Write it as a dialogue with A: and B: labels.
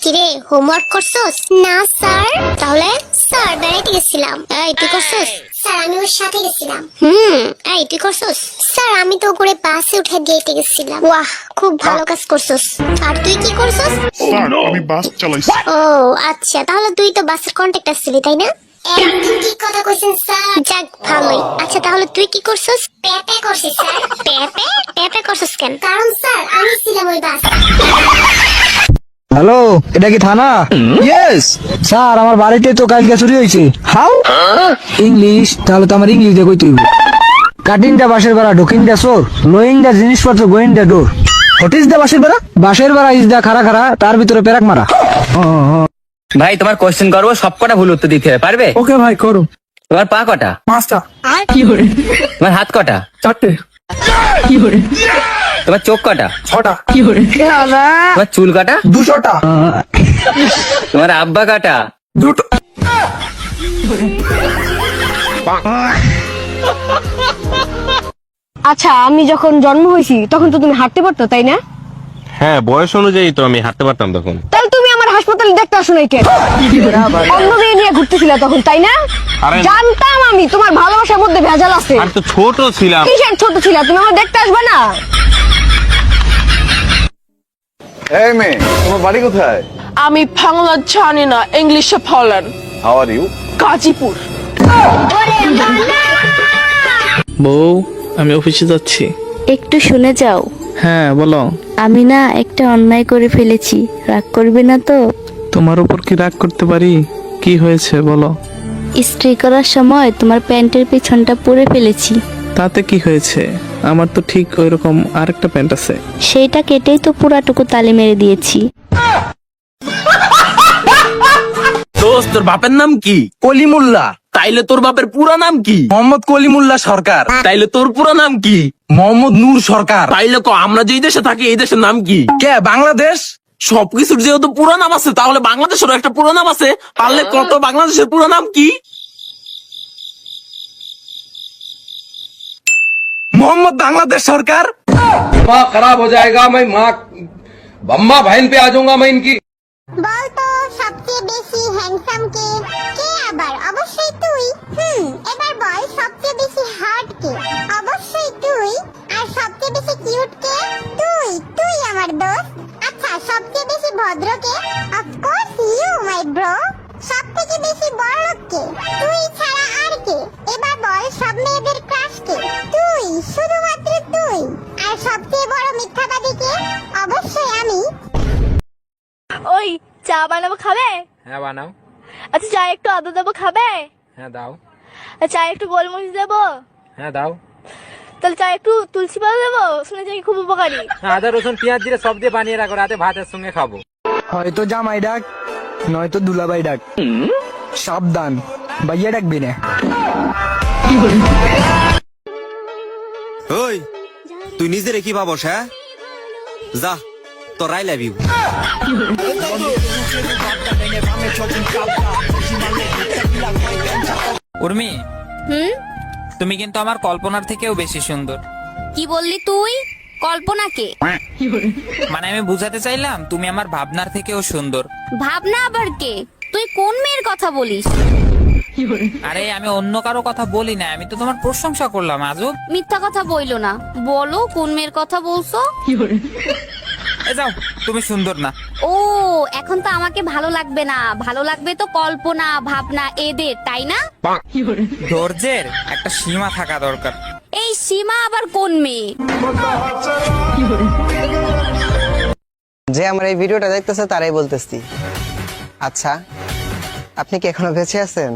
A: কিরে হোমওয়ার্ক করছস? না স্যার। তাহলে? স্যার বেড়াইতে গেছিলাম। এই তুই করছস? স্যার আমি ওর সাথে গেছিলাম। এই তুই করছস? স্যার আমি তো করে বাসে উঠে দিতে গেছিলাম। বাহ, খুব ভালো কাজ করছস। আর তুই কি করছস?
B: স্যার আমি বাস চালাইছি।
A: ও আচ্ছা, তাহলে তুই তো বাসের কন্ট্রাক্টর ছিলি তাই না? একদম ঠিক কথা কইছেন স্যার। যাক ভালোই। আচ্ছা তাহলে তুই কি করছস? পেপে করছিস স্যার। পেপে? পেপে করছস কেন? কারণ স্যার আমি ছিলাম ওই বাসে।
C: হ্যালো, এটা কি থানা? ইয়েস স্যার, আমার বাড়িতে তো কালকে চুরি হয়েছে। হাউ? ইংলিশ? তাহলে তো আমার ইংলিশ দিয়ে কইতে হইব। কাটিং দা বাসের ভাড়া, ঢুকিং দা চোর, লোয়িং দা জিনিসপত্র, going the door. What is the বাসের ভাড়া? বাসের ভাড়া ইজ দা খাড়া খাড়া, তার ভিতরে পেরাক মারা।
D: ভাই তোমার কোশ্চেন করবো, সব কটা ভুল উত্তর দিতে হবে, পারবে?
C: ওকে ভাই, করো।
D: তোমার পা কটা?
C: 5টা।
D: তোমার হাত কটা?
C: 4টে।
D: তোমার চোখ কটা?
C: 6টা।
D: তোমার চুল কটা?
C: 200টা।
D: তোমার আব্বা কটা?
C: 2টো।
E: আচ্ছা, আমি যখন জন্ম হয়েছি তখন তো তুমি হাঁটতে পারতো তাই না?
F: হ্যাঁ, বয়স অনুযায়ী তো আমি হাঁটতে পারতাম তখন।
E: তাহলে তুমি আমার হাসপাতালে দেখতে আসো নাই কেন? অন্য মেয়ে নিয়ে ঘুরতেছিলে তখন তাই না?
F: আরে
E: জানতাম আমি তোমার ভালোবাসার মধ্যে ভেজাল আছে।
F: আমি তো ছোট ছিলাম।
E: কিসের ছোট ছিল? তুমি আমার দেখতে আসবে না?
G: এই মেয়ে, তোমার বাড়ি কোথায়?
H: আমি বাংলা জানি না, ইংলিশে বলেন।
G: How are you?
H: গাজীপুর।
I: বউ, আমি অফিসে যাচ্ছি।
J: একটু শুনে যাও।
I: হ্যাঁ বলো।
J: আমি না একটা অন্যায় করে ফেলেছি, রাগ করবে না তো?
I: তোমার উপর কি রাগ করতে পারি? কি হয়েছে বলো।
J: ইস্ত্রি করার সময় তোমার প্যান্টের পেছনটা পুড়ে ফেলেছি।
I: তাতে কি হয়েছে? আমার তো ঠিক ওইরকম আরেকটা প্যান্ট আছে।
J: সেইটা কেটেই তো পুরাটুকু তালি মেরে দিয়েছি।
D: দোস্ত, তোর বাপের নাম কি?
C: কলিমুল্লাহ।
D: তাইলে তোর বাপের পুরো নাম কি?
C: মোহাম্মদ কলিমুল্লাহ সরকার।
D: তাইলে তোর পুরো নাম কি?
C: মোহাম্মদ নূর সরকার।
D: তাইলে আমরা যেই দেশে থাকি এই দেশের নাম কি?
C: কে? বাংলাদেশ।
D: সবকিছুর যেহেতু পুরো নাম আছে, তাহলে বাংলাদেশেরও একটা পুরো নাম আছে। পারলে কত বাংলাদেশের পুরো নাম কি?
C: মোহাম্মদ বাংলাদেশ সরকার।
G: माँ खराब हो जाएगा, मैं माँ अम्मा बहन पे आ जाऊंगा मैं इनकी।
A: বলতো সবচেয়ে বেশি হ্যান্ডসাম কে? কে আবার? অবশ্যই তুই। এবার বল সবচেয়ে বেশি হার্ড কে? অবশ্যই তুই। আর সবচেয়ে বেশি কিউট কে? তুই। তুই আমার দোস্ত। আচ্ছা সবচেয়ে বেশি ভদ্র কে? Of course you my bro. সবথেকে বেশি বড়লোক কে? তুই ছাড়া আর কে? এবার বল সব মেয়েদের ক্রাশ কে? তুই, শুধুমাত্র তুই। আর সবচেয়ে বড় মিথ্যাবাদী কে? অবশ্যই আমি।
E: ওই চা বানাবো, খাবে?
D: হ্যাঁ বানাও।
E: আচ্ছা চা একটু আদা দেবো, খাবে?
D: হ্যাঁ দাও।
E: চা একটু গোলমরিচ দেবো?
D: হ্যাঁ দাও।
E: তাহলে চা একটু তুলসী পাতা দেবো? শুনেছি খুব উপকারী।
D: আদা রসুন পেঁয়াজ দিয়ে সব দিয়ে বানিয়ে রাখো, রাতে ভাতের সঙ্গে খাবো।
C: হয়তো জামাই ডাক, নয়তো দুলাভাই ডাক। সাবধান, ভাইয়া ডাকবি না।
K: ওই তুই নিজে রেখি ভাবস? হ্যাঁ যা, তোর আই লাভ ইউ।
D: উর্মি, তুমি কিন্তু আমার কল্পনার থেকেও বেশি সুন্দর।
J: কি বললি তুই? কল্পনাকে?
D: মানে আমি বুঝাতে চাইলাম তুমি আমার ভাবনার থেকেও সুন্দর।
J: ভাবনা আবার কে? তুই কোন মেয়ের কথা বলিস?
D: আরে আমি অন্য কারো কথা বলি না, আমি তো তোমার প্রশংসা করলাম। আজব
J: মিথ্যা কথা বইলো না, বলো কোন মেয়ের কথা বলছো?
D: যাও, তুমি সুন্দর না।
J: ও এখন তো আমাকে ভালো লাগবে না, ভালো লাগবে তো কল্পনা ভাবনা এদের, তাই না?
D: ধৈর্যের একটা সীমা থাকা দরকার।
J: এই সীমা আবার কোন মেয়ে?
L: যে আমার এই ভিডিওটা দেখতেছে তারাই বলতেছি। আচ্ছা, আপনি কি এখনো বেঁচে আছেন?